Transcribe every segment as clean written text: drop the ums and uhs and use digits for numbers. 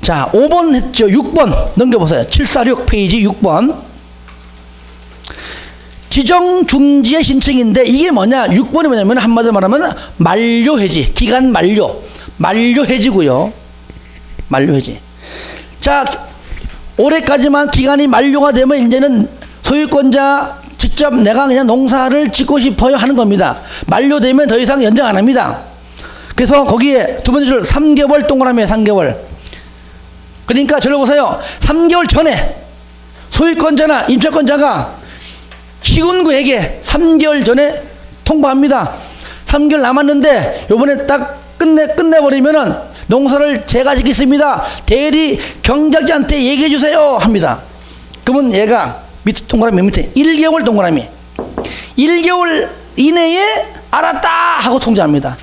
자, 5번 했죠. 6번 넘겨보세요. 746 페이지 6번. 지정중지의 신청인데 이게 뭐냐? 6번이 뭐냐면 한마디로 말하면 만료해지, 기간 만료해지고요. 만료해지. 자, 올해까지만 기간이 만료가 되면 이제는 소유권자 직접 내가 그냥 농사를 짓고 싶어요 하는 겁니다. 만료되면 더 이상 연장 안 합니다. 그래서 거기에 두 번째 줄 3개월 동그라미에 3개월. 그러니까 저를 보세요. 3개월 전에 소유권자나 임차권자가 시군구에게 3개월 전에 통보합니다. 3개월 남았는데 요번에 딱 끝내버리면은 농사를 제가 짓겠습니다. 대리 경작자한테 얘기해 주세요 합니다. 그러면 얘가 밑에 동그라미 밑에 1개월 동그라미 1개월 이내에 알았다 하고 통지합니다.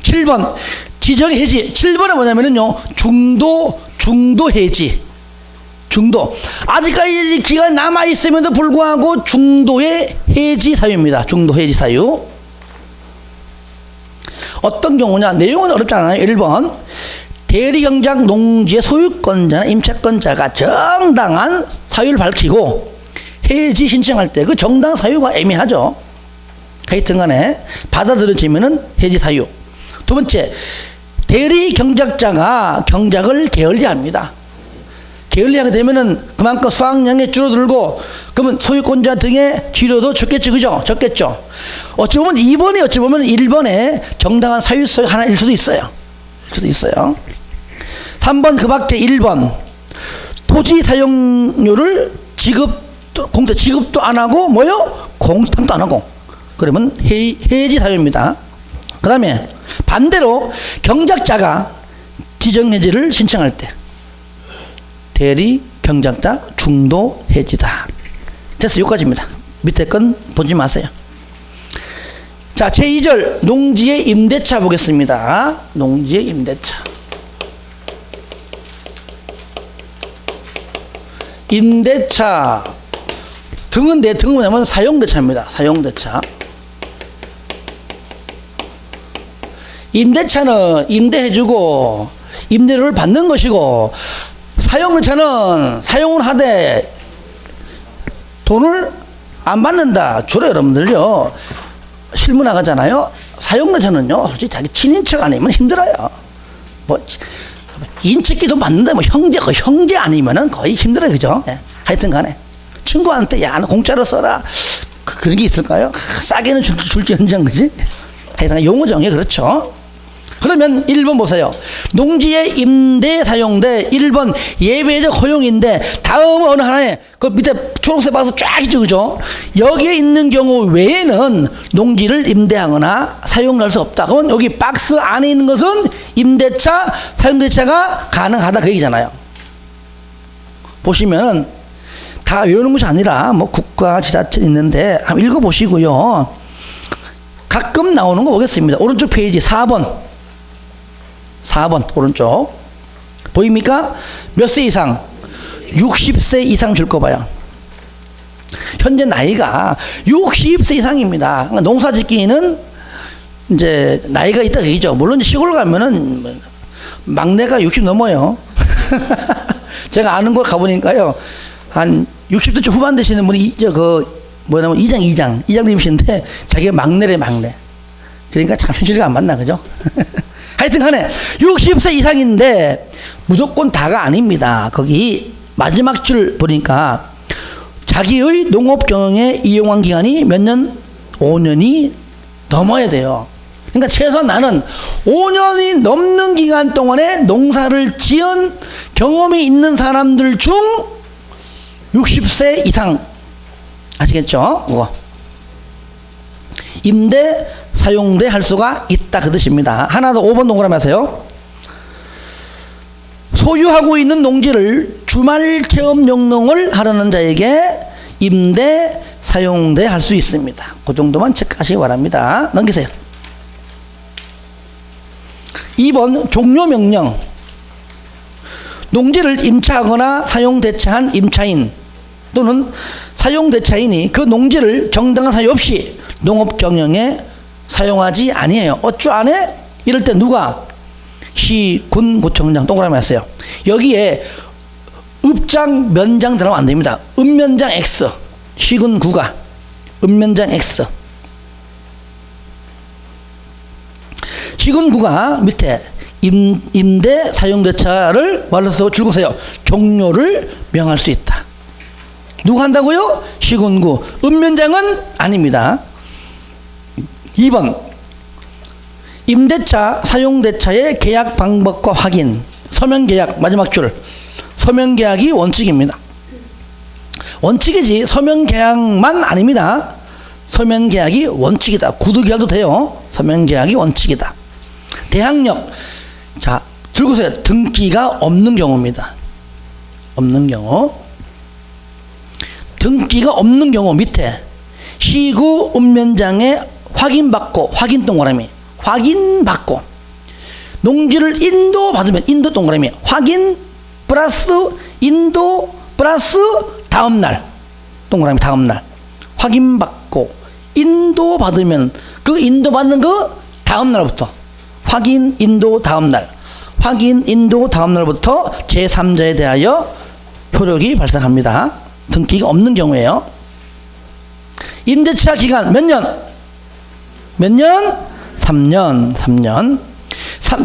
(7번) 지정해지. 7번은 뭐냐면요 중도 해지. 중도 아직까지 기간 남아있음에도 불구하고 중도의 해지 사유입니다. 중도 해지 사유. 어떤 경우냐? 내용은 어렵지 않아요. 1번 대리경작 농지의 소유권자나 임차권자가 정당한 사유를 밝히고 해지 신청할 때 그 정당한 사유가 애매하죠. 하여튼 간에 받아들여지면은 해지 사유. 두 번째, 대리경작자가 경작을 게을리합니다. 게을리하게 되면은 그만큼 수확량이 줄어들고 그러면 소유권자 등의 지료도 적겠죠. 그죠? 적겠죠. 어찌 보면 2번이 어찌 보면 1번에 정당한 사유성 하나일 수도 있어요. 3번 그 밖에 1번 토지 사용료를 공태 지급도 안 하고 뭐요? 공탕도 안 하고 그러면 해지 사유입니다. 그 다음에 반대로 경작자가 지정해지를 신청할 때 대리 경작자 중도 해지다. 됐어. 여기까지입니다. 밑에 건 보지 마세요. 자, 제2절 농지의 임대차 보겠습니다. 농지의 임대차. 임대차 등은 뭐냐면 사용대차입니다. 사용대차. 임대차는 임대해주고 임대료를 받는 것이고 사용대차는 사용을 하되 돈을 안 받는다. 주로 여러분들요 실무 나가잖아요. 사용대차는요 솔직히 자기 친인척 아니면 힘들어요. 뭐 인척기 돈 받는데 뭐 형제 아니면은 거의 힘들어요. 그죠? 예. 하여튼 간에 친구한테 야 너 공짜로 써라 그런 게 있을까요? 싸게는 줄지언정. 그지? 하여튼 용어 정의 그렇죠. 그러면 1번 보세요. 농지의 임대 사용대 1번 예외적 허용인데 다음은 어느 하나에 그 밑에 초록색 박스 쫙 있죠. 그죠? 여기에 있는 경우 외에는 농지를 임대하거나 사용할 수 없다. 그러면 여기 박스 안에 있는 것은 임대차, 사용대차가 가능하다 그 얘기잖아요. 보시면은 다 외우는 것이 아니라 뭐 국가 지자체 있는데 한번 읽어보시고요. 가끔 나오는 거 보겠습니다. 오른쪽 페이지 4번 오른쪽 보입니까? 몇 세 이상? 60세 이상 줄 거 봐요. 현재 나이가 60세 이상입니다. 그러니까 농사 짓기는 이제 나이가 있다 얘기죠. 물론 시골 가면은 막내가 60 넘어요. 제가 아는 곳 가보니까요 한 60대 좀 후반 되시는 분이 이장님이신데 자기가 막내. 그러니까 참 현실이 안 맞나. 그죠? 하여튼 간에 60세 이상인데 무조건 다가 아닙니다. 거기 마지막 줄 보니까 자기의 농업 경영에 이용한 기간이 몇 년? 5년이 넘어야 돼요. 그러니까 최소한 나는 5년이 넘는 기간 동안에 농사를 지은 경험이 있는 사람들 중 60세 이상. 아시겠죠? 그거. 임대, 사용대 할 수가 있다 그 뜻입니다. 하나 더 5번 동그라미 하세요. 소유하고 있는 농지를 주말 체험 영농을 하려는 자에게 임대, 사용대 할 수 있습니다. 그 정도만 체크하시기 바랍니다. 넘기세요. 2번 종료 명령. 농지를 임차하거나 사용대체한 임차인 또는 사용대차이니 그 농지를 정당한 사유 없이 농업경영에 사용하지 아니해요. 어쭈 안 해? 이럴 때 누가? 시, 군, 구청장 동그라미 했어요. 여기에 읍장, 면장 들어가면 안 됩니다. 읍면장 X, 시군, 구가 읍면장 X. 시군, 구가 밑에 임대 사용대차를 말로 쓰고 줄거서요. 종료를 명할 수 있다. 누가 한다고요? 시군구. 읍면장은 아닙니다. 2번 임대차, 사용대차의 계약 방법과 확인. 서면계약 마지막 줄. 서면계약이 원칙입니다. 원칙이지 서면계약만 아닙니다. 서면계약이 원칙이다. 구두계약도 돼요. 서면계약이 원칙이다. 대항력. 자, 들고서요. 등기가 없는 경우입니다. 없는 경우. 등기가 없는 경우 밑에 시구 읍면장에 확인받고, 확인 동그라미, 확인받고 농지를 인도받으면 인도 동그라미, 확인 플러스 인도 플러스 다음날 동그라미, 다음날 확인받고 인도받으면 그 인도받는 그 다음날부터 확인 인도 다음날, 확인 인도 다음날부터 제3자에 대하여 효력이 발생합니다. 등기가 없는 경우에요. 임대차 기간 몇 년? 몇 년? 3년.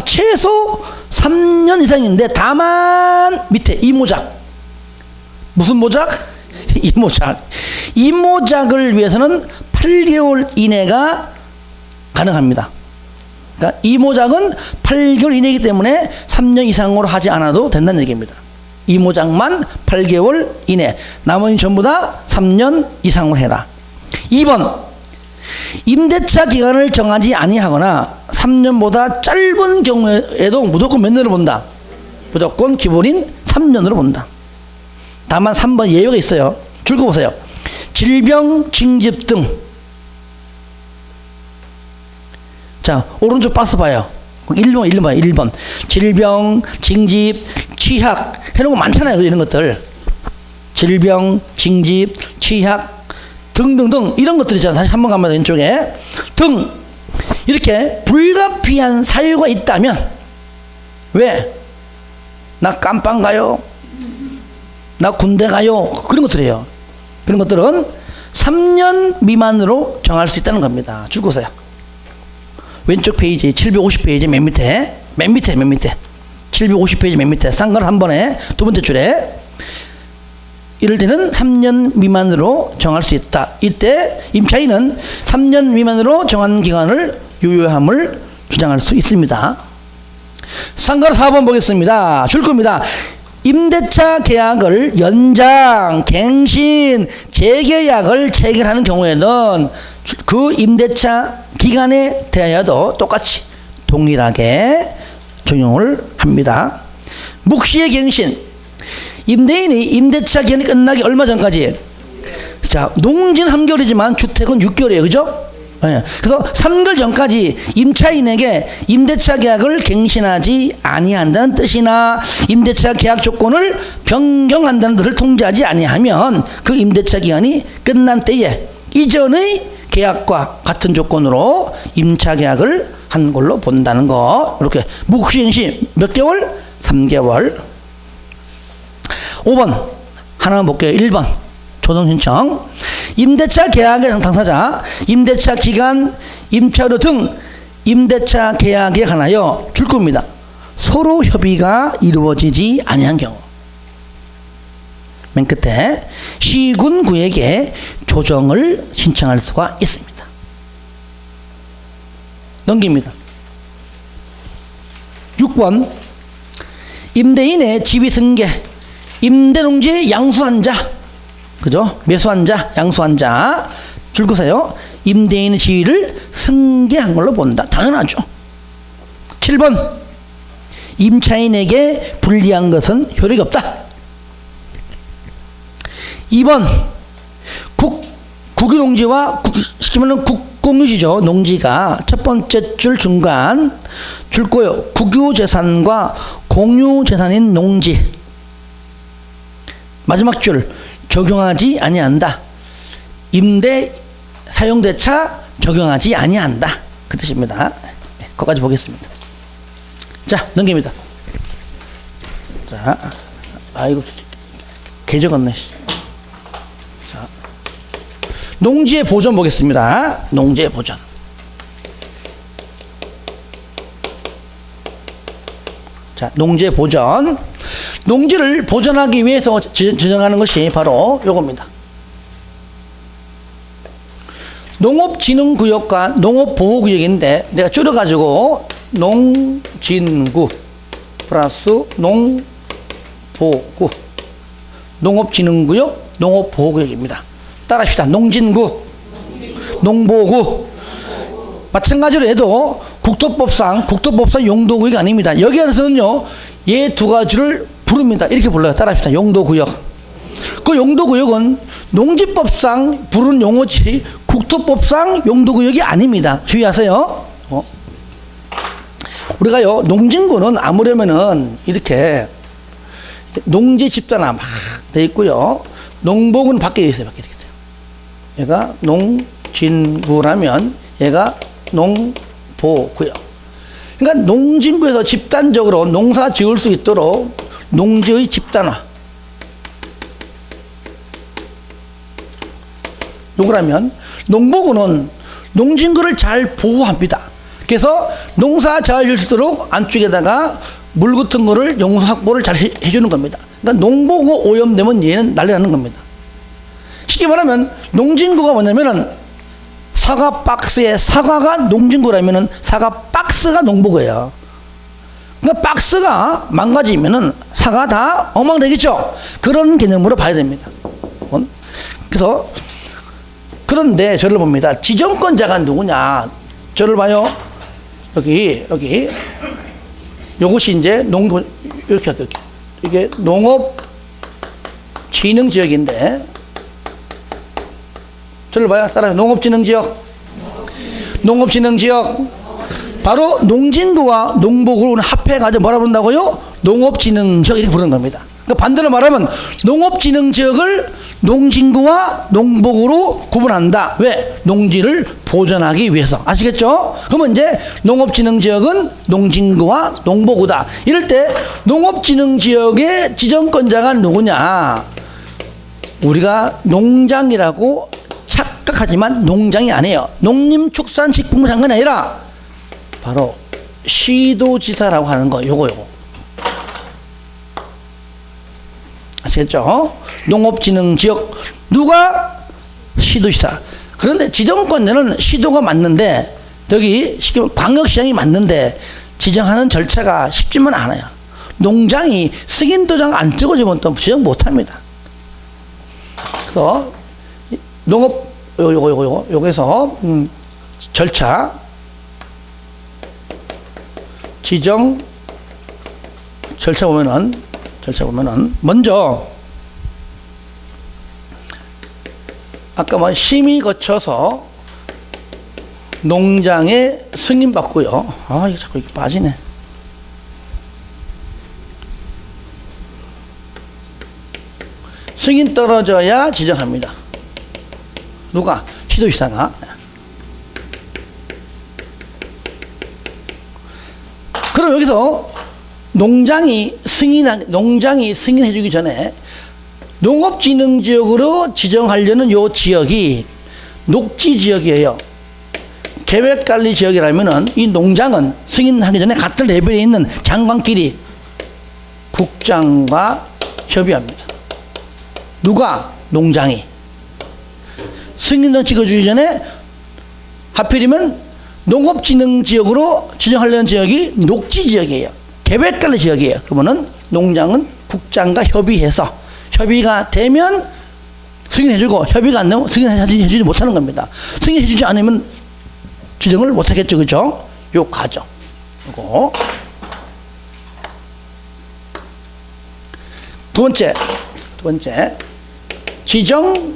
최소 3년 이상인데 다만 밑에 이모작. 무슨 모작? 이모작. 이모작을 위해서는 8개월 이내가 가능합니다. 그러니까 이모작은 8개월 이내이기 때문에 3년 이상으로 하지 않아도 된다는 얘기입니다. 이모작만 8개월 이내, 나머지 전부 다 3년 이상으로 해라. 2번 임대차 기간을 정하지 아니하거나 3년보다 짧은 경우에도 무조건 몇 년으로 본다? 무조건 기본인 3년으로 본다. 다만 3번 예외가 있어요. 줄거 보세요. 질병, 징집 등. 자, 오른쪽 박스 봐요. 1번 봐요. 1번. 질병, 징집, 취약 해놓은 거 많잖아요. 이런 것들. 질병, 징집, 취약 등등등 이런 것들 있잖아요. 다시 한번 가면 왼쪽에 등 이렇게 불가피한 사유가 있다면 왜? 나 깜빵 가요? 나 군대 가요? 그런 것들이에요. 그런 것들은 3년 미만으로 정할 수 있다는 겁니다. 줄 거세요. 왼쪽 페이지 750페이지 맨 밑에 750페이지 맨 밑에 싼 건 한 번에 두 번째 줄에 이럴 때는 3년 미만으로 정할 수 있다. 이때 임차인은 3년 미만으로 정한 기간을 유효함을 주장할 수 있습니다. 상가로 4번 보겠습니다. 줄 겁니다. 임대차 계약을 연장, 갱신, 재계약을 체결하는 경우에는 그 임대차 기간에 대하여도 똑같이 동일하게 적용을 합니다. 묵시의 갱신. 임대인이 임대차 기간이 끝나기 얼마 전까지, 자, 농지는 3개월이지만 주택은 6개월이에요. 그죠? 네. 그래서 3개월 전까지 임차인에게 임대차 계약을 갱신하지 아니한다는 뜻이나 임대차 계약 조건을 변경한다는 뜻을 통지하지 아니하면 그 임대차 기간이 끝난 때에 이전의 계약과 같은 조건으로 임차 계약을 한 걸로 본다는 거. 이렇게 묵시갱신 몇 개월? 3개월. 5번 하나만 볼게요. 1번 조정신청. 임대차 계약의 당사자, 임대차 기간, 임차료 등 임대차 계약에 관하여 줄 겁니다. 서로 협의가 이루어지지 아니한 경우. 맨 끝에 시군구에게 조정을 신청할 수가 있습니다. 넘깁니다. 6번 임대인의 지위 승계, 임대농지 양수한 자, 그죠? 매수한 자, 양수한 자. 줄 거세요. 임대인의 지위를 승계한 걸로 본다. 당연하죠. 7번 임차인에게 불리한 것은 효력이 없다. 2번 국유농지와 시키면 국공유지죠. 농지가 첫 번째 줄 중간 줄 거요. 국유재산과 공유재산인 농지 마지막 줄 적용하지 아니한다. 임대 사용대차 적용하지 아니한다. 그 뜻입니다. 네, 거기까지 보겠습니다. 자, 넘깁니다. 자, 아이고, 개 적었네. 자, 농지의 보전 보겠습니다. 농지의 보전. 자, 농지의 보전. 농지를 보전하기 위해서 지정하는 것이 바로 요겁니다. 농업진흥구역과 농업보호구역인데 내가 줄여가지고 농진구 플러스 농보구, 농업진흥구역, 농업보호구역입니다. 따라합시다. 농진구, 농보구. 마찬가지로 해도 국토법상 용도구역이 아닙니다. 여기 안에서는요, 얘 두 가지를 부릅니다. 이렇게 불러요. 따라합시다. 용도구역. 그 용도구역은 농지법상 부르는 용어지 국토법상 용도구역이 아닙니다. 주의하세요. 우리가요, 농진구는 아무려면은 이렇게 농지 집단화 막 돼 있고요. 농보구는 밖에 있어요. 밖에 있어요. 얘가 농진구라면 얘가 농보구역. 그러니까 농진구에서 집단적으로 농사 지을 수 있도록 농지의 집단화. 요거라면 농보구는 농진구를 잘 보호합니다. 그래서 농사 잘 지을 수 있도록 안쪽에다가 물 같은 거를 용수 확보를 잘 해주는 겁니다. 그러니까 농보구 오염되면 얘는 난리 나는 겁니다. 쉽게 말하면 농진구가 뭐냐면은 사과 박스에 사과가 농진구라면은 사과 박스가 농보구예요. 그러니까 박스가 망가지면은 사과 다 엉망되겠죠. 그런 개념으로 봐야 됩니다. 그래서 그런데 저를 봅니다. 지정권자가 누구냐? 저를 봐요. 여기 요것이 이제 이렇게 할게요. 이게 농업진흥지역인데, 저를 봐요. 따라요. 농업진흥지역. 바로 농진구와 농보구를 합해가지고 뭐라 부른다고요? 농업진흥지역 이렇게 부르는 겁니다. 그러니까 반대로 말하면 농업진흥지역을 농진구와 농보구로 구분한다. 왜? 농지를 보존하기 위해서. 아시겠죠? 그러면 이제 농업진흥지역은 농진구와 농보구다. 이럴 때 농업진흥지역의 지정권자가 누구냐? 우리가 농장이라고 착각하지만 농장이 아니에요. 농림축산식품부 장관이 아니라 바로 시도지사라고 하는 거. 요거. 아시겠죠? 농업진흥지역 누가? 시도지사. 그런데 지정권자는 시도가 맞는데, 여기 쉽게 말하면 광역시장이 맞는데 지정하는 절차가 쉽지만 않아요. 농장이 승인도장 안 찍어주면 또 지정 못합니다. 그래서 요거에서 절차 지정 절차 보면은 먼저 아까 뭐 심의 거쳐서 농장에 승인받고요. 아, 이거 자꾸 이렇게 빠지네. 승인 떨어져야 지정합니다. 누가? 시도지사가. 그럼 여기서 농장이 승인해주기 전에 농업진흥지역으로 지정하려는 요 지역이 녹지지역이에요. 계획관리지역이라면은 이 농장은 승인하기 전에 같은 레벨에 있는 장관끼리 국장과 협의합니다. 누가? 농장이. 승인을 찍어주기 전에 하필이면 농업진흥지역으로 지정하려는 지역이 녹지지역이에요. 계획관리지역이에요. 그러면은 농장은 국장과 협의해서 협의가 되면 승인해주고, 협의가 안 되면 승인해주지 못하는 겁니다. 승인해주지 않으면 지정을 못하겠죠. 그죠? 요 과정. 요거. 두 번째. 지정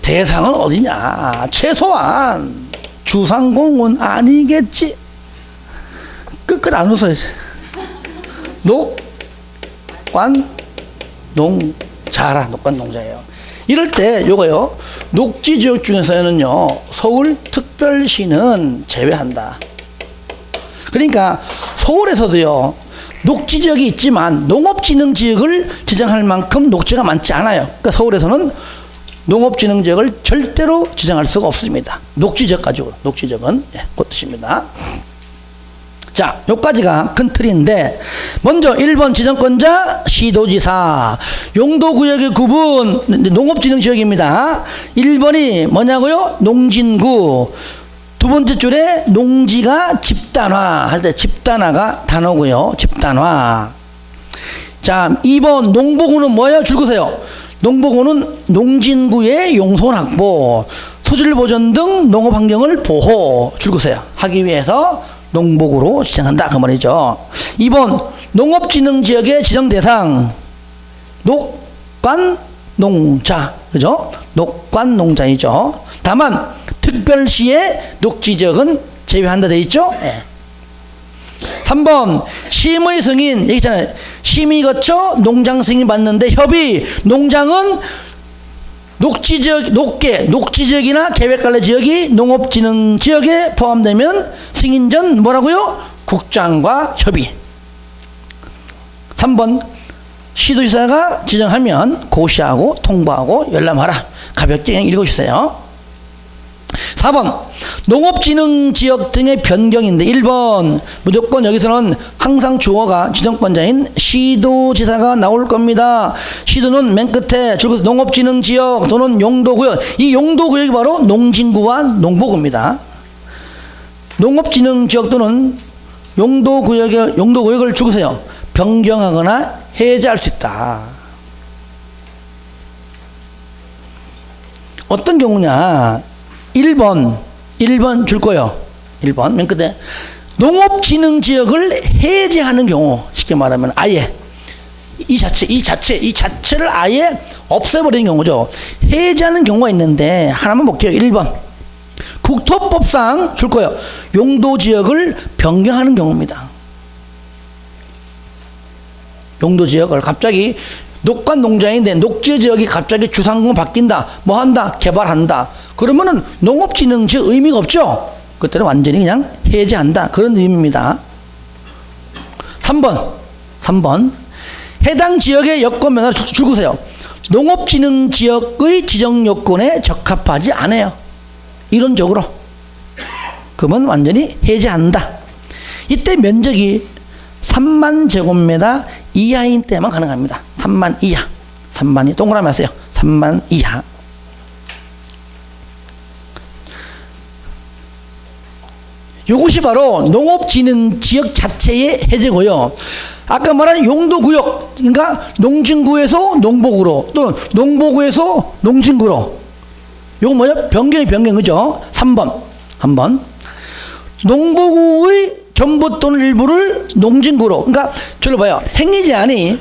대상은 어디냐? 최소한 주상공은 아니겠지. 끝끝 안 웃어요. 녹관 농자라. 녹관 농자예요. 이럴 때 요거요. 녹지 지역 중에서는요. 서울특별시는 제외한다. 그러니까 서울에서도요. 녹지 지역이 있지만 농업진흥 지역을 지정할 만큼 녹지가 많지 않아요. 그러니까 서울에서는 농업진흥 지역을 절대로 지정할 수가 없습니다. 녹지 지역 가지고 녹지 지역은 그 뜻입니다. 자, 요까지가 큰 틀인데 먼저 1번 지정권자 시도지사 용도구역의 구분 농업진흥지역입니다. 1번이 뭐냐고요? 농진구. 두 번째 줄에 농지가 집단화 할 때 집단화가 단어고요. 집단화. 자, 2번 농보구는 뭐예요? 줄 거세요. 농보구는 농진구의 용손 확보, 수질 보존 등 농업 환경을 보호 줄 거세요. 하기 위해서 농보구로 지정한다 그 말이죠. 2번 농업진흥지역의 지정 대상 녹관농자 그죠? 녹관농자이죠. 다만 특별시의 녹지지역은 제외한다 돼 있죠. 네. 3번 심의 승인 여기 있잖아요. 심의 거쳐 농장 승인 받는데 협의 농장은 녹지지역, 녹지지역이나 계획관리지역이 농업진흥지역에 포함되면 승인 전 뭐라고요? 국장과 협의. 3번 시도지사가 지정하면 고시하고 통보하고 열람하라. 가볍게 그냥 읽어주세요. 4번 농업진흥지역 등의 변경인데 1번 무조건 여기서는 항상 주어가 지정권자인 시도지사가 나올 겁니다. 시도는 맨 끝에 줄곧 농업진흥지역 또는 용도구역. 이 용도구역이 바로 농진구와 농보구입니다. 농업진흥지역 또는 용도구역을 줄거세요. 변경하거나 해제할 수 있다. 어떤 경우냐? 1번 줄 거예요. 1번 맨 끝에 농업진흥지역을 해제하는 경우 쉽게 말하면 아예 이 자체를 아예 없애버리는 경우죠. 해제하는 경우가 있는데 하나만 볼게요. 1번 국토법상 줄 거예요. 용도지역을 변경하는 경우입니다. 용도지역을 갑자기 녹관농장인데 녹지지역이 갑자기 주상공 바뀐다. 뭐 한다? 개발한다. 그러면은 농업진흥지역 의미가 없죠. 그때는 완전히 그냥 해제한다. 그런 의미입니다. 3번 해당 지역의 여건 면허를 줄거세요. 농업진흥지역의 지정 요건에 적합하지 않아요. 이론적으로. 그러면 완전히 해제한다. 이때 면적이 3만 제곱미터 이하인 때만 가능합니다. 3만 이하. 3만이 동그라미 하세요. 3만 이하. 이것이 바로 농업진흥지역 자체의 해제고요. 아까 말한 용도구역, 그러니까 농진구에서 농보구로 또는 농보구에서 농진구로. 이거 뭐냐? 변경, 그죠? 3번. 농보구의 전부 또는 일부를 농진구로. 그러니까 저를 봐요. 행위제한이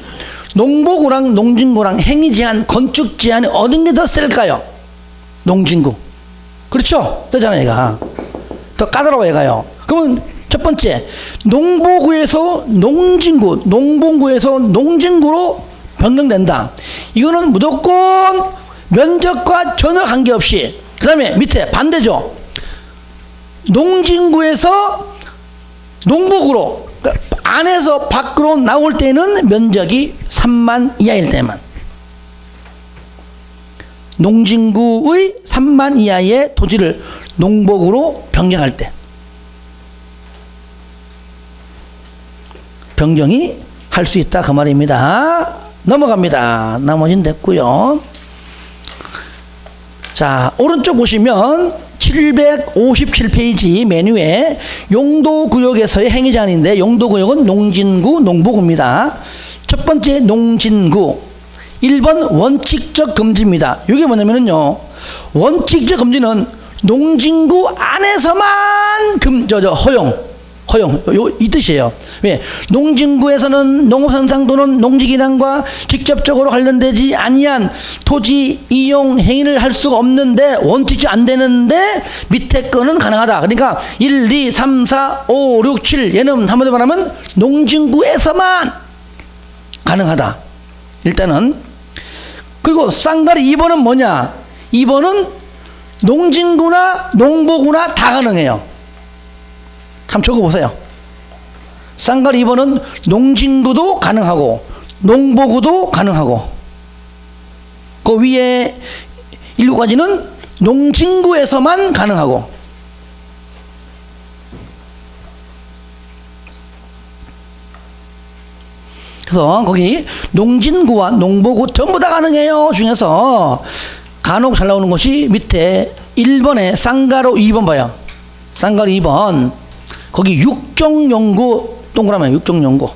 농보구랑 농진구랑 행위제한, 건축제한이 어느 게 더 셀까요? 농진구. 그렇죠? 뜨잖아요, 얘가. 더 까다로워, 얘가요. 그러면 첫 번째, 농보구에서 농진구, 농본구에서 농진구로 변경된다. 이거는 무조건 면적과 전혀 관계없이. 그 다음에 밑에 반대죠. 농진구에서 농보구로, 그러니까 안에서 밖으로 나올 때는 면적이 3만 이하일 때만. 농진구의 3만 이하의 토지를 농보구로 변경할 때 변경이 할 수 있다 그 말입니다. 넘어갑니다. 나머지는 됐고요. 자, 오른쪽 보시면 757페이지 메뉴에 용도구역에서의 행위제한인데 용도구역은 농진구, 농보구입니다. 첫 번째 농진구 1번 원칙적 금지입니다. 이게 뭐냐면요, 원칙적 금지는 농진구 안에서만 허용 이 뜻이에요. 왜? 농진구에서는 농업생산 또는 농지기능과 직접적으로 관련되지 아니한 토지 이용 행위를 할 수가 없는데 원칙적으로 안 되는데 밑에 거는 가능하다. 그러니까 1, 2, 3, 4, 5, 6, 7 얘는 한마디로 말하면 농진구에서만 가능하다. 일단은 그리고 쌍가리 2번은 뭐냐? 2번은 농진구나 농보구나 다 가능해요. 한번 적어보세요. 쌍가리 2번은 농진구도 가능하고 농보구도 가능하고 그 위에 1, 6까지는 농진구에서만 가능하고 그래서 거기 농진구와 농보구 전부 다 가능해요 중에서 간혹 잘 나오는 것이 밑에 1번에 쌍가로 2번 봐요. 쌍가로 2번 거기 육종연구 동그라미 육종연구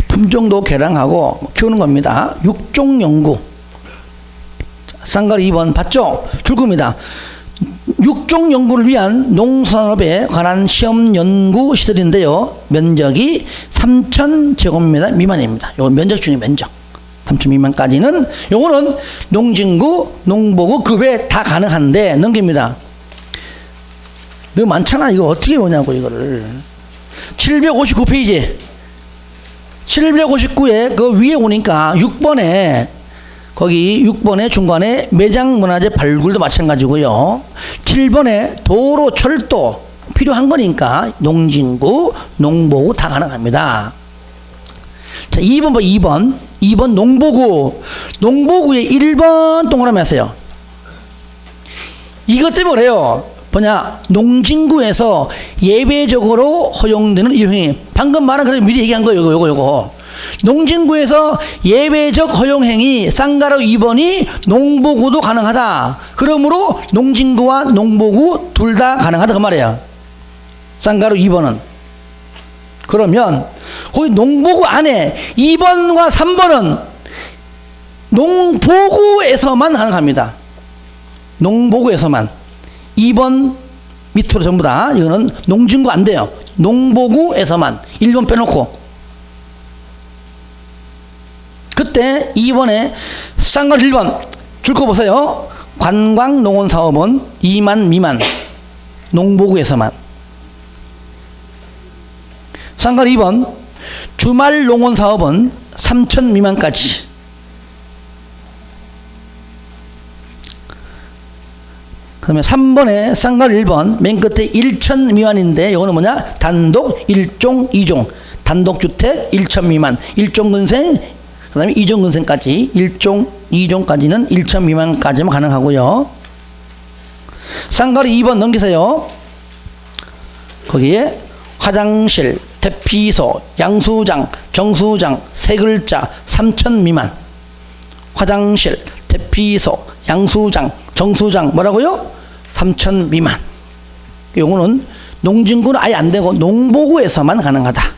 품종도 개량하고 키우는 겁니다. 육종연구 쌍가로 2번 봤죠? 줄 겁니다. 육종연구를 위한 농산업에 관한 시험연구 시설인데요. 면적이 3,000제곱미터 미만입니다. 요거 면적 중에 면적 3,000 미만까지는 요거는 농진구, 농보구 그 외에 다 가능한데 넘깁니다. 너무 많잖아. 이거 어떻게 보냐고 이거를. 759페이지 759에 그 위에 오니까 6번에 거기 6번에 중간에 매장문화재 발굴도 마찬가지고요. 7번에 도로 철도 필요한 거니까 농진구, 농보구 다 가능합니다. 자, 2번 봐. 2번 농보구. 농보구에 1번 동그라미 하세요. 이것 때문에 그래요. 뭐냐? 농진구에서 예외적으로 허용되는 이용이 방금 말한 그래서 미리 얘기한 거예요. 요거. 농진구에서 예외적 허용행위 쌍가로 2번이 농보구도 가능하다. 그러므로 농진구와 농보구 둘 다 가능하다 그 말이에요. 쌍가로 2번은. 그러면 거기 농보구 안에 2번과 3번은 농보구에서만 가능합니다. 농보구에서만. 2번 밑으로 전부 다 이거는 농진구 안 돼요. 농보구에서만 1번 빼놓고. 그때 2번에 쌍가로 1번 줄 거 보세요. 관광농원사업은 2만 미만 농보구에서만. 쌍가로 2번 주말농원사업은 3,000 미만까지. 그 다음에 3번에 쌍가로 1번 맨 끝에 1,000 미만인데 이거는 뭐냐? 단독 1종 2종 단독주택 1,000 미만 1종 근생 그 다음에 2종 근생까지 1종 2종까지는 1,000 미만까지만 가능하고요. 쌍가로 2번 넘기세요. 거기에 화장실, 대피소, 양수장, 정수장 세 글자 3,000 미만. 화장실, 대피소, 양수장, 정수장 뭐라고요? 3,000 미만. 요거는 농진구는 아예 안 되고 농보구에서만 가능하다.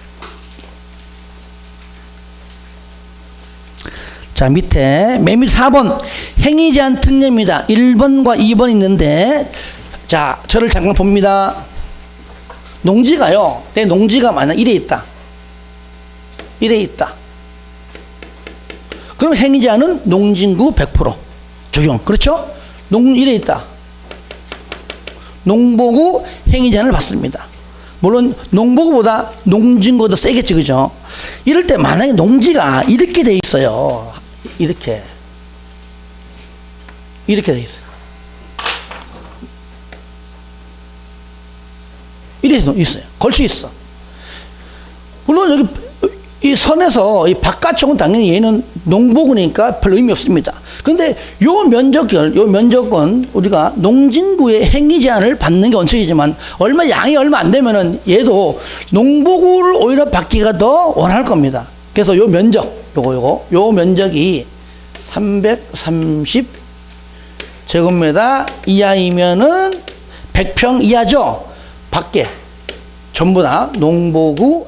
자, 밑에 맨 밑 4번 행위 제한 특례입니다. 1번과 2번 있는데 자, 저를 잠깐 봅니다. 농지가요. 내 농지가 만약 이래 있다. 이래 있다. 그럼 행위 제한은 농진구 100% 적용. 그렇죠? 이래 있다. 농보구 행위 제한을 받습니다. 물론 농보구보다 농진구가 더 세겠지. 그죠? 이럴 때 만약에 농지가 이렇게 돼 있어요. 이렇게 돼 있어요. 이래서 있어요. 걸쳐 있어. 물론 여기 이 선에서 이 바깥쪽은 당연히 얘는 농보구니까 별로 의미 없습니다. 그런데 요 면적은 우리가 농진구의 행위 제한을 받는 게 원칙이지만 양이 얼마 안 되면은 얘도 농보구를 오히려 받기가 더 원할 겁니다. 그래서 요 면적 요 면적이 330 제곱미터 이하이면은 100평 이하죠. 밖에 전부 다 농보구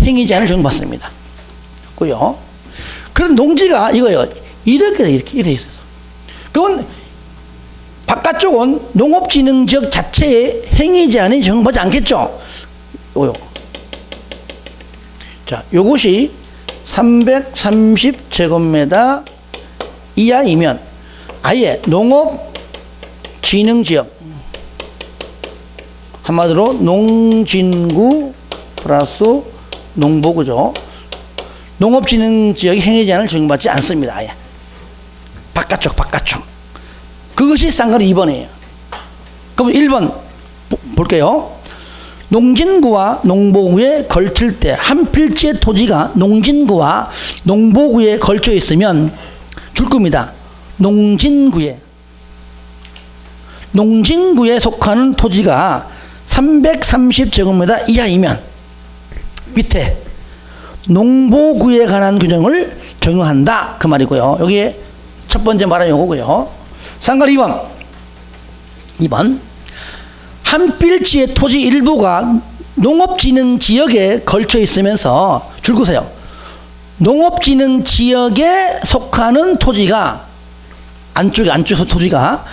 행위 제한을 적용받습니다. 고요. 그런 농지가 이거예요. 이렇게 있어서. 그건 바깥쪽은 농업진흥지역 자체의 행위 제한이 적용받지 않겠죠. 요거. 자, 요것이 330제곱미터 이하이면 아예 농업진흥지역 한마디로 농진구 플러스 농보구죠. 농업진흥지역의 행위 제한을 적용받지 않습니다. 아예. 바깥쪽. 그것이 쌍거리 2번이에요. 그럼 1번 볼게요. 농진구와 농보구에 걸칠 때 한 필지의 토지가 농진구와 농보구에 걸쳐 있으면 줄 겁니다. 농진구에 속하는 토지가 330제곱미터 이하이면 밑에 농보구에 관한 규정을 적용한다 그 말이고요. 여기에 첫 번째 말은 요거고요. 쌍거리 2번 한 필지의 토지 일부가 농업진흥지역에 걸쳐 있으면서 줄 그세요. 농업진흥지역에 속하는 토지가 안쪽 토지가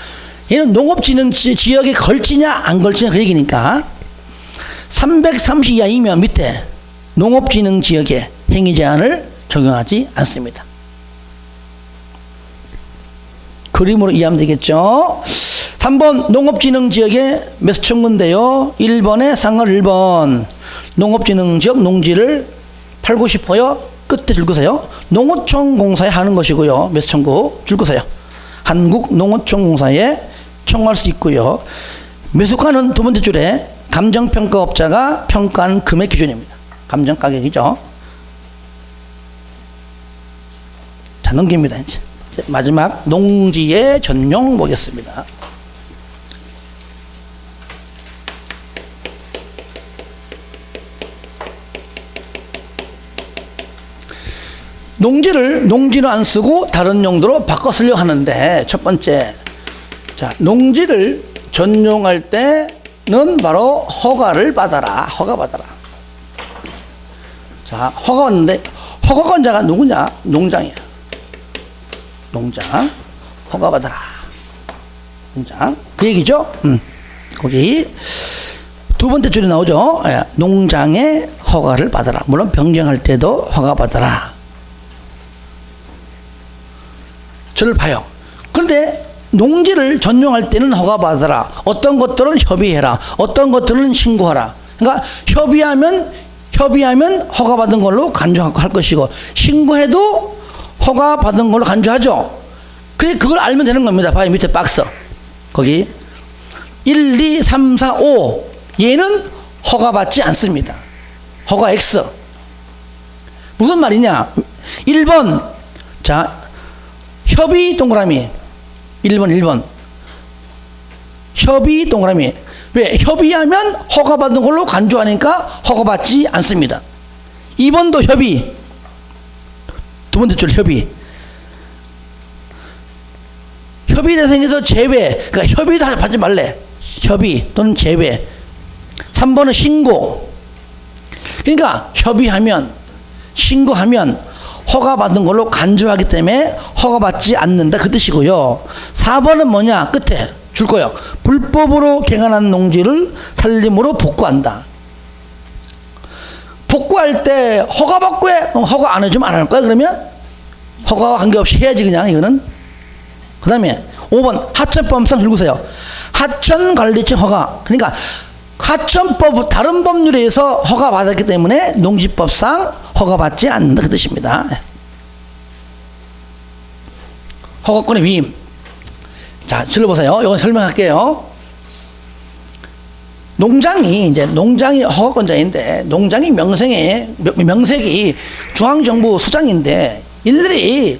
얘는 농업진흥지역에 걸치냐 안 걸치냐 그 얘기니까 330 이하이면 밑에 농업진흥지역에 행위제한을 적용하지 않습니다. 그림으로 이해하면 되겠죠. 3번 농업진흥지역에 매수 청구인데요. 1번에 쌍거리 1번 농업진흥지역 농지를 팔고 싶어요. 끝에 줄 거세요. 농어촌공사에 하는 것이고요. 매수 청구 줄 거세요. 한국농어촌공사에 청구할 수 있고요. 매수가는 두 번째 줄에 감정평가업자가 평가한 금액 기준입니다. 감정가격이죠. 자, 넘깁니다. 이제 마지막 농지의 전용 보겠습니다. 농지를 안 쓰고 다른 용도로 바꿔 쓰려고 하는데 첫 번째, 자, 농지를 전용할 때는 바로 허가를 받아라. 자, 허가 왔는데 허가권자가 누구냐? 농장이야. 농장 허가 받아라. 농장 그 얘기죠. 거기 두 번째 줄에 나오죠. 농장의 허가를 받아라. 물론 변경할 때도 허가 받아라. 저를 봐요. 그런데 농지를 전용할 때는 허가 받아라. 어떤 것들은 협의해라. 어떤 것들은 신고하라. 그러니까 협의하면 허가 받은 걸로 간주할 것이고 신고해도 허가 받은 걸로 간주하죠. 그래 그걸 알면 되는 겁니다. 봐요. 밑에 박스. 거기 1, 2, 3, 4, 5 얘는 허가 받지 않습니다. 허가 X. 무슨 말이냐? 1번 자 협의 동그라미 1번 협의 동그라미. 왜? 협의하면 허가받은 걸로 간주하니까 허가받지 않습니다. 2번도 협의. 두 번째 줄 협의. 협의 대상에서 제외. 그러니까 협의도 하지 말래. 협의 또는 제외. 3번은 신고. 그러니까 협의하면 신고하면 허가받은 걸로 간주하기 때문에 허가받지 않는다 그 뜻이고요. 4번은 뭐냐? 끝에 줄 거예요. 불법으로 개간한 농지를 산림으로 복구한다. 복구할 때 허가 받고 해. 허가 안 해주면 안 할 거야. 그러면 허가와 관계없이 해야지 그냥 이거는. 그 다음에 5번 하천법상 긁으세요. 하천관리청 허가. 그러니까 하천법 다른 법률에 의해서 허가받았기 때문에 농지법상 허가받지 않는다 그 뜻입니다. 허가권의 위임. 자, 들어보세요. 이건 설명할게요. 농장이 허가권자인데 농장이 명색이 중앙정부 수장인데 일일이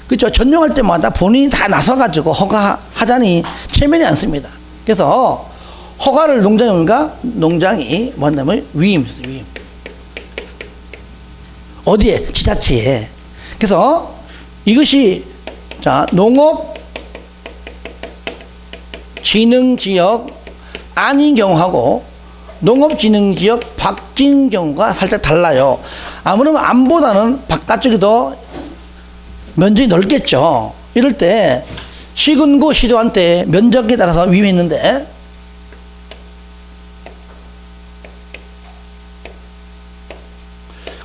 그죠 전용할 때마다 본인이 다 나서가지고 허가하자니 체면이 않습니다. 그래서 허가를 농장이 뭐냐면 위임. 어디에? 지자체에. 그래서 이것이 자 농업진흥지역 아닌 경우하고 농업진흥지역 밖인 경우가 살짝 달라요. 아무래도 안보다는 바깥쪽이 더 면적이 넓겠죠. 이럴 때 시군구 시도한테 면적에 따라서 위임했는데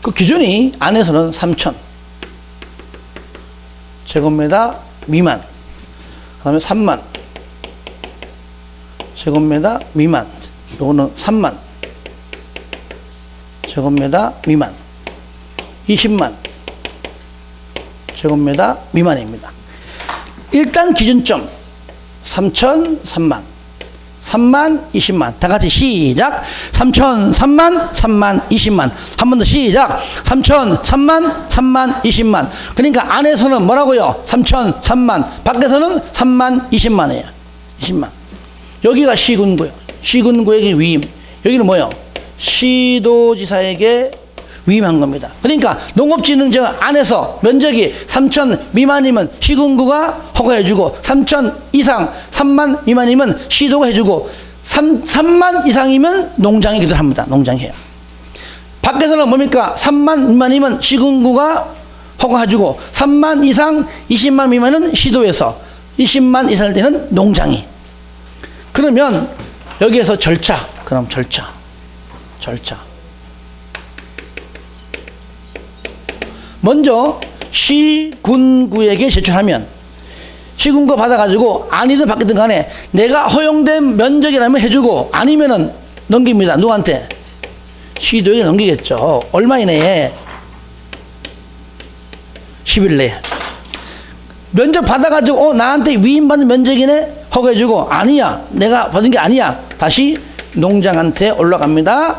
그 기준이 안에서는 3,000 제곱미터 미만, 그 다음에 3만 제곱미터 미만, 요거는 3만 제곱미터 미만, 20만 제곱미터 미만입니다. 일단 기준점 3천, 3만, 3만, 20만. 다 같이 시작. 3천, 3만, 3만, 20만. 한 번 더 시작. 3천, 3만, 3만, 20만. 그러니까 안에서는 뭐라고요? 3천, 3만. 밖에서는 3만, 20만이에요. 20만. 여기가 시군구요. 시군구에게 위임. 여기는 뭐요? 시도지사에게 위임한 겁니다. 그러니까 농업진흥청 안에서 면적이 3천 미만이면 시군구가 허가해주고 3천 이상 3만 미만이면 시도가 해주고 3만 이상이면 농장이 기도 합니다. 농장해요. 밖에서는 뭡니까? 3만 미만이면 시군구가 허가해주고 3만 이상 20만 미만은 시도에서 20만 이상일 때는 농장이. 그러면 여기에서 절차. 그럼 절차. 먼저 시군구에게 제출하면 시군구 받아가지고 아니든 받기든 간에 내가 허용된 면적이라면 해주고 아니면은 넘깁니다. 누구한테? 시도에게 넘기겠죠. 얼마 이내에? 10일 내에. 면적 받아가지고 나한테 위임받는 면적이네? 허가해주고 아니야. 내가 받은 게 아니야. 다시 농장한테 올라갑니다.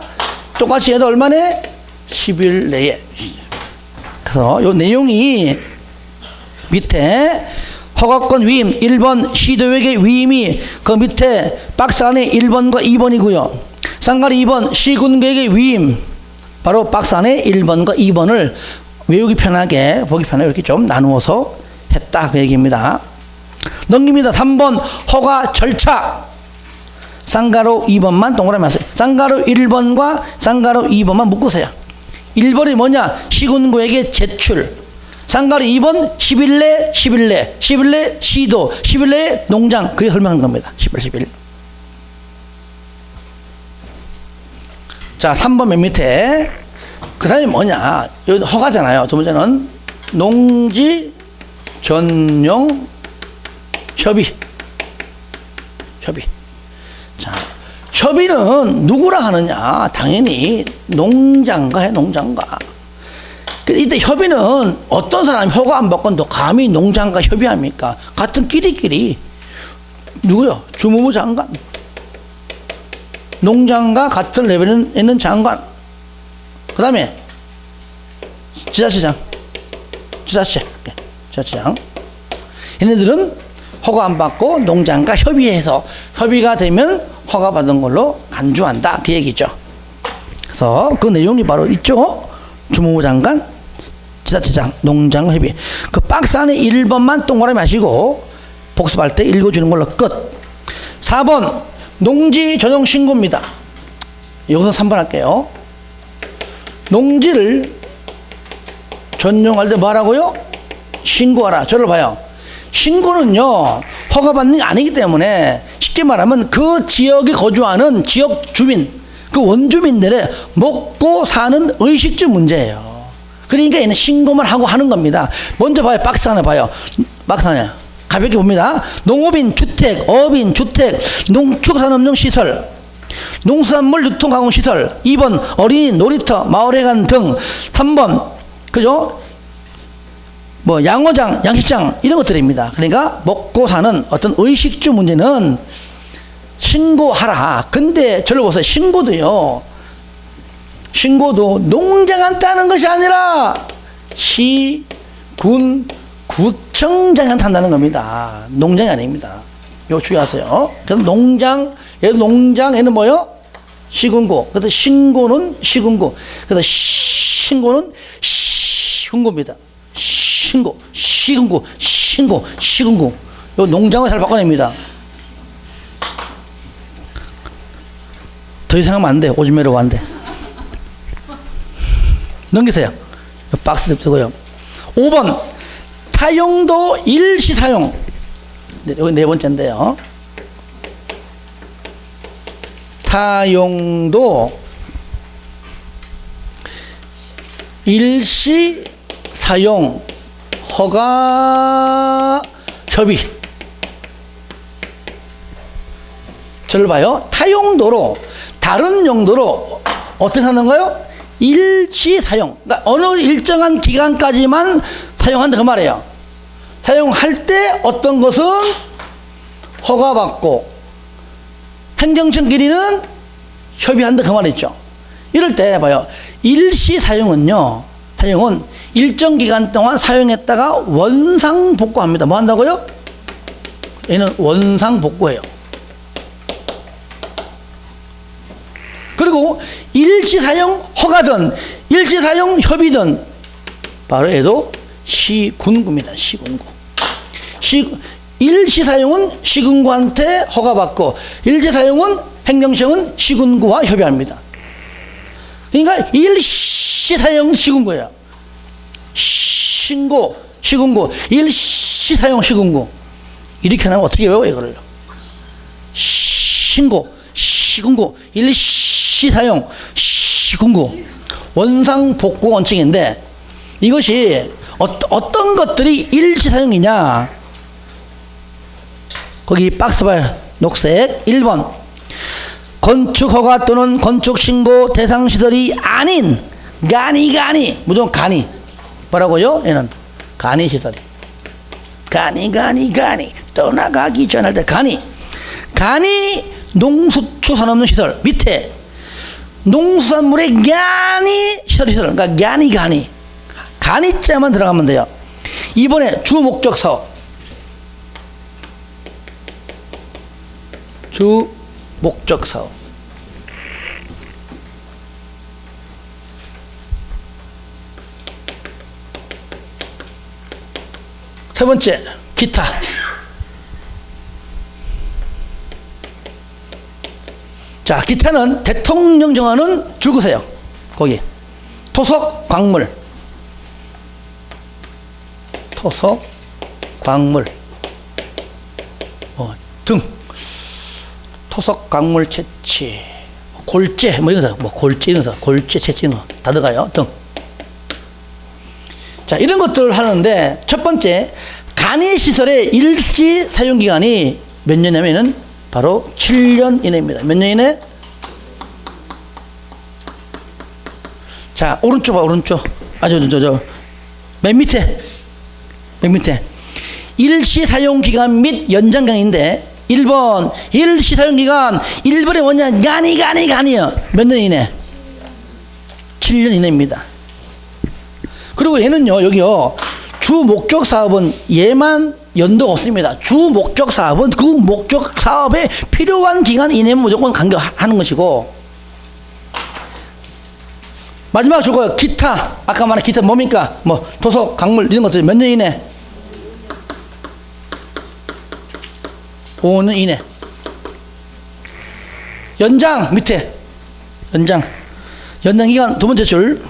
똑같이 해도 얼마네? 10일 내에. 그래서 요 내용이 밑에 허가권 위임 1번 시도에게 위임이 그 밑에 박스 안에 1번과 2번이고요. 쌍가리 2번 시군구에게 위임 바로 박스 안에 1번과 2번을 외우기 편하게 보기 편하게 이렇게 좀 나누어서 했다 그 얘기입니다. 넘깁니다. 3번 허가 절차 쌍가로 2번만 동그라미 하세요. 쌍가로 1번과 쌍가로 2번만 묶으세요. 1번이 뭐냐? 시군구에게 제출. 쌍가로 2번 10일 내 10일 내 10일 내 시도 10일 내 농장 그게 설명한 겁니다. 10일. 자 3번 맨 밑에 그 다음에 뭐냐? 여기 허가잖아요. 두 번째는 농지 전용 협의. 자, 협의는 누구랑 하느냐? 당연히 농장과 해, 농장과. 이때 협의는 어떤 사람이 허가 안 받고도 감히 농장과 협의합니까? 같은 끼리끼리. 누구요? 주무부 장관. 농장과 같은 레벨에 있는 장관. 그 다음에 지자체장. 지자체장. 얘네들은 허가 안 받고 농장과 협의해서 협의가 되면 허가 받은 걸로 간주한다 그 얘기죠. 그래서 그 내용이 바로 있죠. 주무부 장관, 지자체장, 농장 협의. 그 박스 안에 1번만 동그라미 하시고 복습할 때 읽어주는 걸로 끝. 4번 농지 전용 신고입니다. 여기서 3번 할게요. 농지를 전용할 때 뭐 하라고요? 신고하라. 저를 봐요. 신고는요 허가받는 게 아니기 때문에 쉽게 말하면 그 지역에 거주하는 지역 주민 그 원주민들의 먹고 사는 의식주 문제예요. 그러니까 얘는 신고만 하고 하는 겁니다. 먼저 봐요. 박스 하나 봐요. 박스 하나 가볍게 봅니다. 농업인 주택, 어업인 주택, 농축산업용 시설, 농수산물 유통가공시설. 2번 어린이 놀이터, 마을회관 등. 3번 그죠? 뭐 양어장, 양식장 이런 것들입니다. 그러니까 먹고 사는 어떤 의식주 문제는 신고하라. 근데 저를 보세요. 신고도 농장한테 하는 것이 아니라 시, 군, 구청장한테 한다는 겁니다. 농장이 아닙니다. 이거 주의하세요. 그래서 농장에는 뭐요? 시군구. 그래서 신고는 시군구. 그래서 신고는 시군구입니다. 시군구. 요 농장을 잘 바꿔냅니다. 더 이상 하면 안 돼. 오줌 매러 안 돼. 넘기세요. 박스 냅두고요. 5번 사용도 일시사용. 여기 네 번째인데요. 사용도 일시사용 허가 협의. 저를 봐요. 타용도로 다른 용도로 어떻게 하는 거요? 일시사용. 그러니까 어느 일정한 기간까지만 사용한다 그 말이에요. 사용할 때 어떤 것은 허가받고 행정청끼리는 협의한다 그 말이죠. 이럴 때 봐요. 일시 사용은 일정 기간 동안 사용했다가 원상복구합니다. 뭐 한다고요? 얘는 원상복구해요. 그리고 일시사용 허가든 일시사용 협의든 바로 얘도 시군구입니다. 시군구. 일시사용은 시군구한테 허가받고 일시사용은 행정청은 시군구와 협의합니다. 그러니까 일시사용 시군구예요. 신고 시군구 일시사용 시군구 이렇게 하면 어떻게 외워 이거를? 신고 시군구 일시사용 시군구 원상복구 원칙인데 이것이 어떤 것들이 일시사용이냐? 거기 박스 봐요. 녹색 1번 건축허가 또는 건축신고 대상시설이 아닌 간이 무조건 간이 뭐라고요? 얘는 간이 시설이 간이 떠나가기 전할 때 간이 농수축산업용 시설 밑에 농수산물의 간이 시설 그러니까 간이자만 들어가면 돼요. 이번에 주목적 사업 세 번째 기타. 자, 기타는 대통령 정하는 줄거세요. 거기 토속 광물 등 토속 광물 채취 골재 뭐 이런 거 골재 채취 이런 거 다 들어가요. 등. 자, 이런 것들을 하는데 첫 번째 간이 시설의 일시 사용 기간이 몇 년이냐면은 바로 7년 이내입니다. 몇 년 이내? 자, 오른쪽 봐, 오른쪽. 맨 밑에. 일시 사용 기간 및 연장 강인데 1번 일시 사용 기간 1번에 뭐냐? 간이요. 몇 년 이내? 7년 이내입니다. 그리고 얘는요, 여기요. 주 목적 사업은 얘만 연도가 없습니다. 주 목적 사업은 그 목적 사업에 필요한 기간 이내면 무조건 간격하는 것이고, 마지막 저거요. 기타. 아까 말한 기타 뭡니까? 뭐 토속, 강물 이런 것들 몇 년 이내? 5년 이내. 연장 밑에. 연장 기간 두 번째 줄.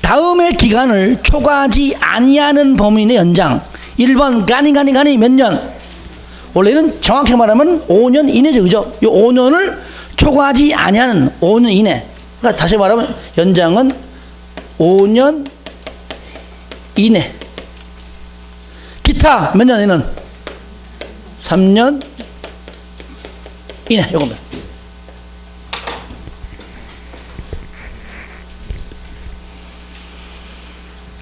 다음의 기간을 초과하지 아니하는 범위 내 연장. 1번 간이 몇 년? 원래는 정확히 말하면 5년 이내죠. 그죠? 이 5년을 초과하지 아니하는 5년 이내. 그러니까 다시 말하면 연장은 5년 이내. 기타 몇 년에는 3년 이내. 요겁니다.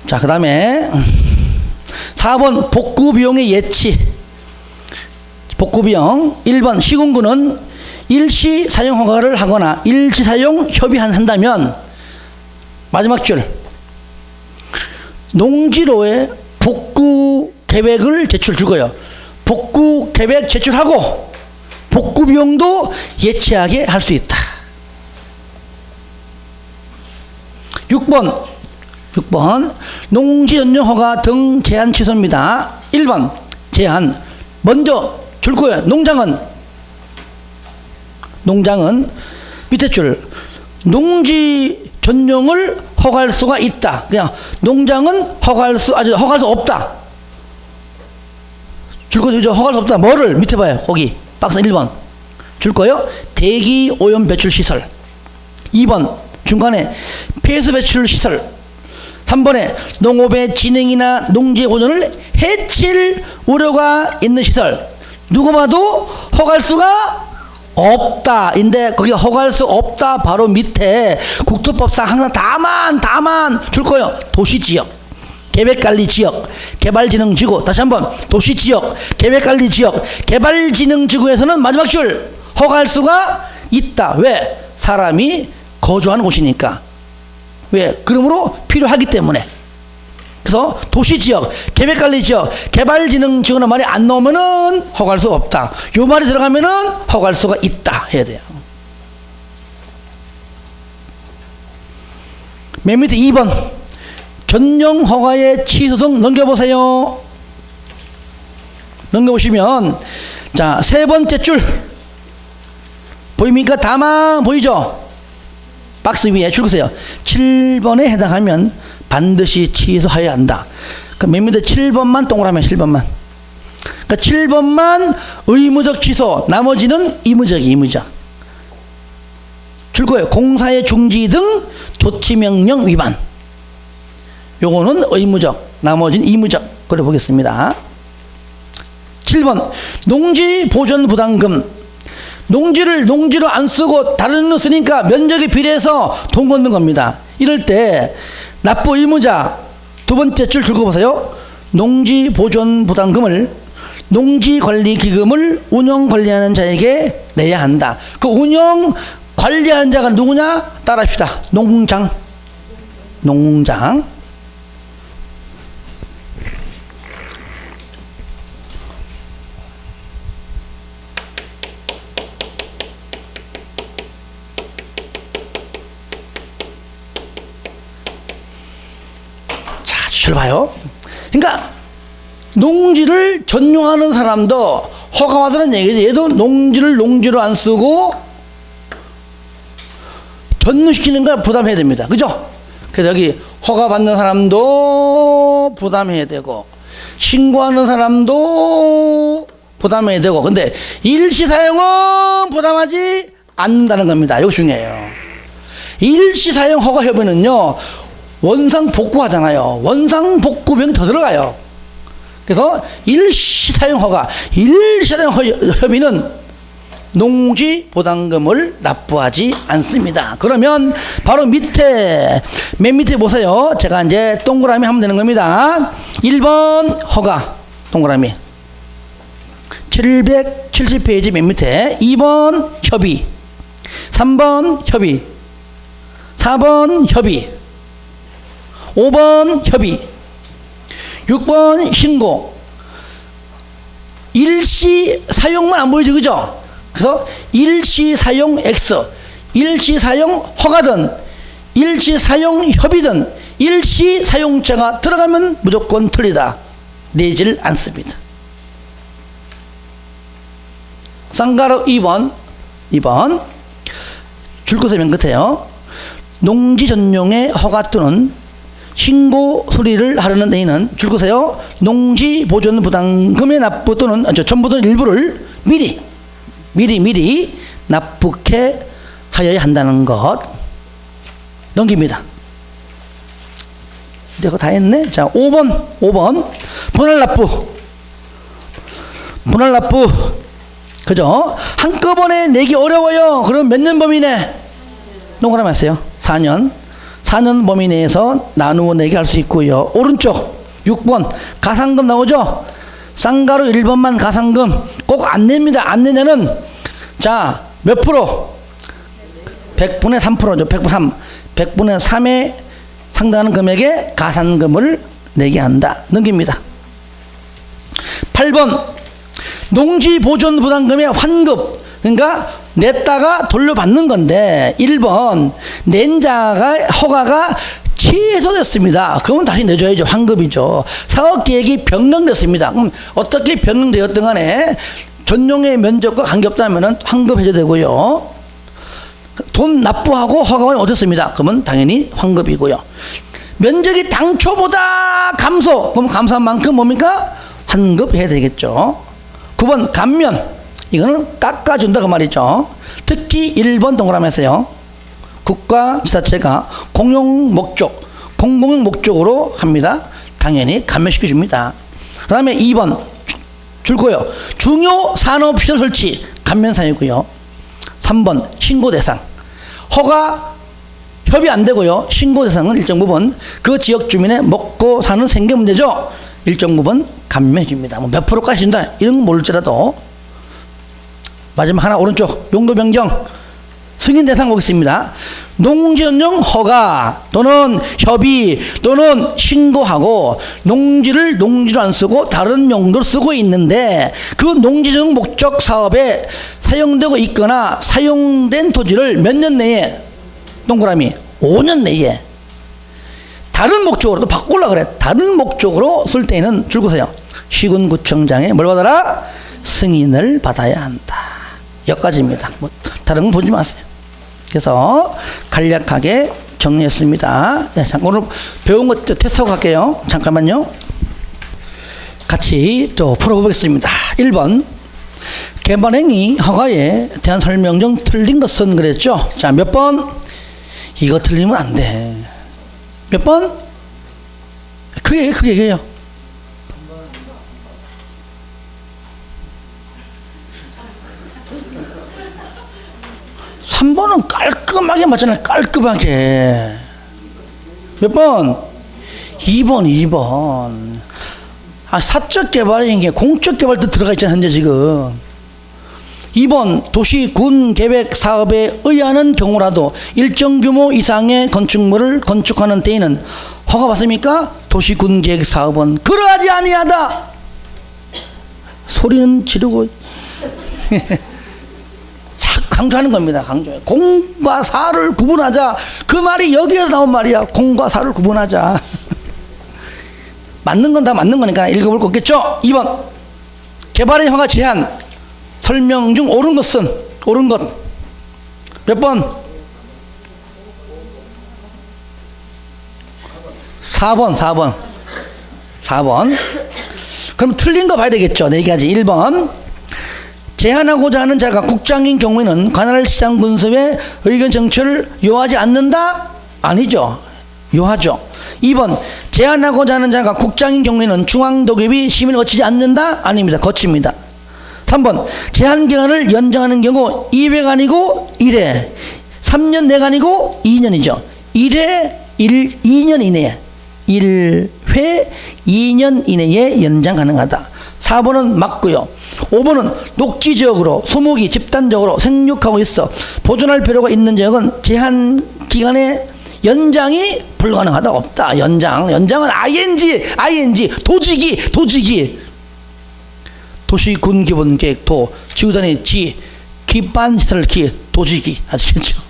자, 그 다음에 4번 복구비용의 예치. 복구비용 1번 시군구는 일시 사용 허가를 하거나 일시 사용 협의한다면 마지막 줄 농지로에 복구 계획을 제출 주고요. 복구 계획 제출하고 복구 비용도 예치하게 할 수 있다. 6번 농지 연령 허가 등 제한 취소입니다. 1번 제한 먼저 줄 거예요. 농장은 밑에 줄 농지 전용을 허가할 수가 있다. 그냥 농장은 허가할 수 없다. 줄 거죠. 허가할 수 없다. 뭐를 밑에 봐요. 거기 박스 1번 줄 거예요. 대기 오염 배출 시설. 2번 중간에 폐수 배출 시설. 3번에 농업의 진행이나 농지의 보존을 해칠 우려가 있는 시설. 누가 봐도 허가할 수가 없다. 인데 거기 허가할 수 없다 바로 밑에 국토법상 항상 다만 줄 거예요. 도시지역, 계획관리지역, 개발진흥지구. 다시 한번 도시지역, 계획관리지역, 개발진흥지구에서는 마지막 줄 허가할 수가 있다. 왜? 사람이 거주하는 곳이니까. 왜? 그러므로 필요하기 때문에. 그래서 도시지역, 계획관리지역, 개발진흥지구는 말이 안 나오면은 허가할 수가 없다. 요 말이 들어가면은 허가할 수가 있다 해야 돼요. 맨 밑에 2번 전용 허가의 취소성 넘겨보세요. 넘겨보시면 자, 세 번째 줄 보입니까? 다만 보이죠? 박스 위에 줄 그세요. 7번에 해당하면 반드시 취소해야 한다. 그 맨 밑에 7번만 동그라미 7번만. 그러니까 7번만 의무적 취소, 나머지는 의무적. 줄 거예요. 공사의 중지 등 조치명령 위반. 요거는 의무적, 나머지는 의무적. 그래 보겠습니다. 7번 농지 보존 부담금. 농지로 안 쓰고 다른 데 쓰니까 면적에 비례해서 돈 걷는 겁니다. 이럴 때 납부 의무자 두 번째 줄 긁어보세요. 농지 보존 부담금을 농지관리기금을 운영관리하는 자에게 내야 한다. 그 운영 관리하는 자가 누구냐? 따라합시다. 농장. 자, 줄 봐요. 그러니까 농지를 전용하는 사람도 허가 받으라는 얘기지. 얘도 농지로 안 쓰고 전용시키는 거 부담해야 됩니다. 그죠? 그래서 여기 허가 받는 사람도 부담해야 되고 신고하는 사람도 부담해야 되고, 근데 일시 사용은 부담하지 않는다는 겁니다. 이거 중요해요. 일시 사용 허가 협의는요 원상 복구 하잖아요. 원상 복구 비용이 더 들어가요. 그래서 일시 사용 허가, 일시 사용 협의는 농지 부담금을 납부하지 않습니다. 그러면 바로 밑에 맨 밑에 보세요. 제가 이제 동그라미 하면 되는 겁니다. 1번 허가 동그라미 770페이지 맨 밑에 2번 협의, 3번 협의, 4번 협의, 5번 협의, 6번 신고. 일시 사용만 안 보이죠, 그죠? 그래서 일시 사용 X, 일시 사용 허가든 일시 사용 협의든 일시 사용자가 들어가면 무조건 틀리다. 내질 않습니다. 쌍가루 2번 줄것의 맨 끝에요. 농지 전용의 허가 또는 신고 수리를 하려는 데에는 줄것에요. 농지 보존 부담금의 납부 또는 전부든 일부를 미리 납부해 하여야 한다는 것. 넘깁니다. 내가 다 했네. 자, 5번 분할 납부. 그죠? 한꺼번에 내기 어려워요. 그럼 몇 년 범위 내? 동그라미 하세요. 4년 범위 내에서 나누어 내기 할 수 있고요. 오른쪽 6번 가산금 나오죠? 쌍가루 1번만 가산금 꼭 안 냅니다. 안 내냐는 자, 몇 프로? 100분의 3%죠. 100분의 3에 상당하는 금액의 가산금을 내게 한다. 넘깁니다. 8번 농지 보존 부담금의 환급. 그러니까 냈다가 돌려받는 건데 1번 낸 자가 허가가 취소됐습니다. 그러면 다시 내줘야죠. 환급이죠. 사업계획이 변경됐습니다. 그럼 어떻게 변경되었든 간에 전용의 면적과 관계없다면 환급해줘야 되고요. 돈 납부하고 허가가 어떻습니다. 그러면 당연히 환급이고요. 면적이 당초보다 감소. 그럼 감소한 만큼 뭡니까? 환급해야 되겠죠. 9번 감면. 이거는 깎아준다 그 말이죠. 특히 1번 동그라미에서요. 국가 지자체가 공용 목적으로 합니다. 당연히 감면시켜줍니다. 그 다음에 2번 줄거요. 중요 산업시설 설치 감면사이고요. 3번 신고 대상. 허가 협의 안 되고요. 신고 대상은 일정 부분 그 지역 주민의 먹고 사는 생계 문제죠. 일정 부분 감면해 줍니다. 뭐 몇 프로까지 준다 이런 건 모를지라도. 마지막 하나 오른쪽 용도 변경 승인 대상 보겠습니다. 농지 전용 허가 또는 협의 또는 신고하고 농지로 안 쓰고 다른 용도로 쓰고 있는데 그 농지 전용 목적 사업에 사용되고 있거나 사용된 토지를 몇 년 내에 동그라미 5년 내에 다른 목적으로 또 바꾸려고 그래. 다른 목적으로 쓸 때에는 줄 거세요. 시군구청장에 뭘 받아라? 승인을 받아야 한다. 여기까지입니다. 뭐 다른 건 보지 마세요. 그래서 간략하게 정리했습니다. 네, 오늘 배운 것도 테스트하고 갈게요. 잠깐만요. 같이 또 풀어보겠습니다. 1번 개발행위 허가에 대한 설명 중 틀린 것은 그랬죠. 자, 몇 번? 이거 틀리면 안 돼. 몇 번? 크게 얘기해요. 3번은 깔끔하게 맞잖아요. 깔끔하게. 몇 번? 2번. 아, 사적 개발인 게 공적 개발도 들어가 있잖아요. 현재 지금. 2번 도시 군 계획 사업에 의하는 경우라도 일정 규모 이상의 건축물을 건축하는 때에는 허가 받습니까? 도시 군 계획 사업은 그러하지 아니하다. 소리는 지르고 강조하는 겁니다. 강조해. 공과 사를 구분하자. 그 말이 여기에서 나온 말이야. 공과 사를 구분하자. 맞는 건 다 맞는 거니까 읽어볼 거 없겠죠? 2번 개발의 허가 제한 설명 중 옳은 것은 옳은 것 몇 번? 4번. 그럼 틀린 거 봐야 되겠죠? 4가지. 1번 제한하고자 하는 자가 국장인 경우에는 관할 시장 군수의 의견 정처를 요하지 않는다? 아니죠. 요하죠. 2번 제한하고자 하는 자가 국장인 경우에는 중앙도급이 심의를 거치지 않는다? 아닙니다. 거칩니다. 3번 제한 기간을 연장하는 경우 2회가 아니고 1회 3년 내가 아니고 2년이죠. 2년 이내에 1회 2년 이내에 연장 가능하다. 4번은 맞고요. 5번은 녹지지역으로 소목이 집단적으로 생육하고 있어 보존할 필요가 있는 지역은 제한 기간의 연장이 불가능하다. 없다. 연장은 ing 도지기 도시군 기본계획 도 지구단위 지 기반시설 기 도지기 아시겠죠?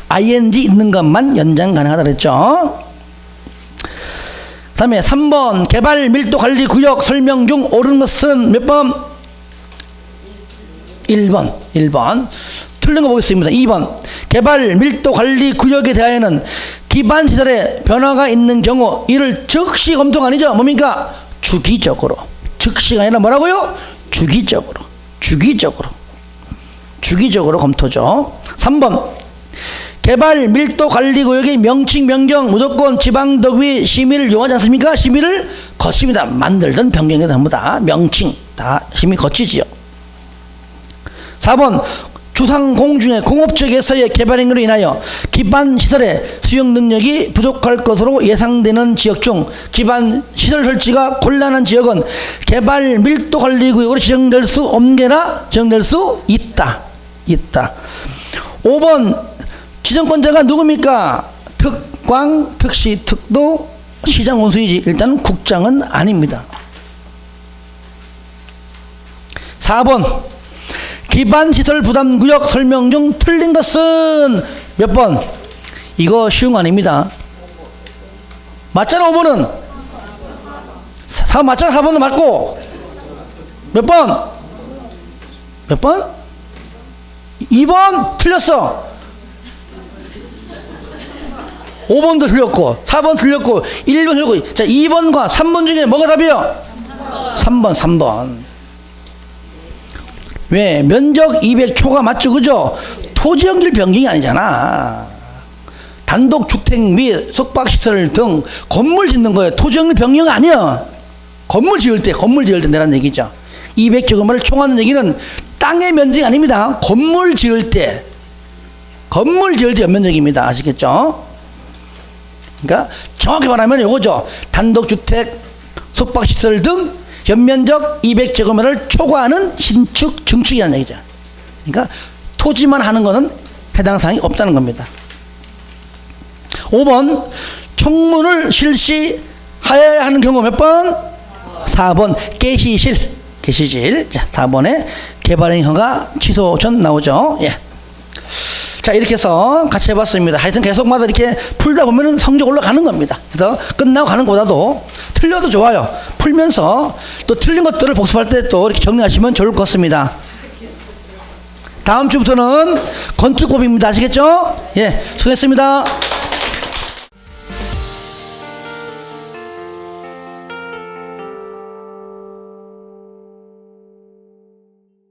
ing 있는 것만 연장 가능하다 그랬죠. 그 다음에 3번 개발 밀도 관리 구역 설명 중 옳은 것은 몇 번? 1번 틀린 거 보겠습니다. 2번 개발 밀도 관리 구역에 대하여는 기반 시설에 변화가 있는 경우 이를 즉시 검토가 아니죠. 뭡니까? 주기적으로. 즉시가 아니라 뭐라고요? 주기적으로 검토죠. 3번 개발 밀도 관리 구역의 명칭 변경 무조건 지방도급이 심의를 요하지 않습니까? 심의를 거칩니다. 만들든 변경이든 전부 다 명칭 다 심의 거치지요. 4번 주상공중의 공업지역에서의 개발 행위로 인하여 기반시설의 수용 능력이 부족할 것으로 예상되는 지역 중 기반시설 설치가 곤란한 지역은 개발 밀도 관리 구역으로 지정될 수 없게나 지정될 수 있다. 5번 지정권자가 누굽니까? 특광, 특시, 특도, 시장 원수이지 일단 국장은 아닙니다. 4번 기반시설 부담구역 설명 중 틀린 것은 몇 번? 이거 쉬운 거 아닙니다. 맞잖아. 5번은 4번 맞잖아. 4번은 맞고 몇 번? 2번 틀렸어. 5번도 틀렸고 4번 틀렸고 1번 틀렸고 자 2번과 3번 중에 뭐가 답이요? 3번 왜? 면적 200초가 맞죠? 그죠? 토지 연결 변경이 아니잖아. 단독주택 및 숙박시설 등 건물 짓는 거예요. 토지 연결 변경이 아니야. 건물 지을 때 내란 얘기죠. 200제곱미터를 총하는 얘기는 땅의 면적이 아닙니다. 건물 지을 때 건물 지을 때 연면적입니다. 아시겠죠? 그러니까 정확히 말하면 이거죠. 단독주택, 숙박시설 등 연면적 200제곱미터를 초과하는 신축, 증축이라는 얘기죠. 그러니까 토지만 하는 거는 해당 사항이 없다는 겁니다. 5번 청문을 실시하여야 하는 경우 몇 번? 4번 개시실. 자, 4번에 개발행 허가 취소 전 나오죠. 예. 자, 이렇게 해서 같이 해봤습니다. 하여튼 계속마다 이렇게 풀다 보면은 성적 올라가는 겁니다. 그래서 끝나고 가는 것보다도 틀려도 좋아요. 풀면서 또 틀린 것들을 복습할 때 또 이렇게 정리하시면 좋을 것 같습니다. 다음 주부터는 건축법입니다. 아시겠죠? 예, 수고했습니다.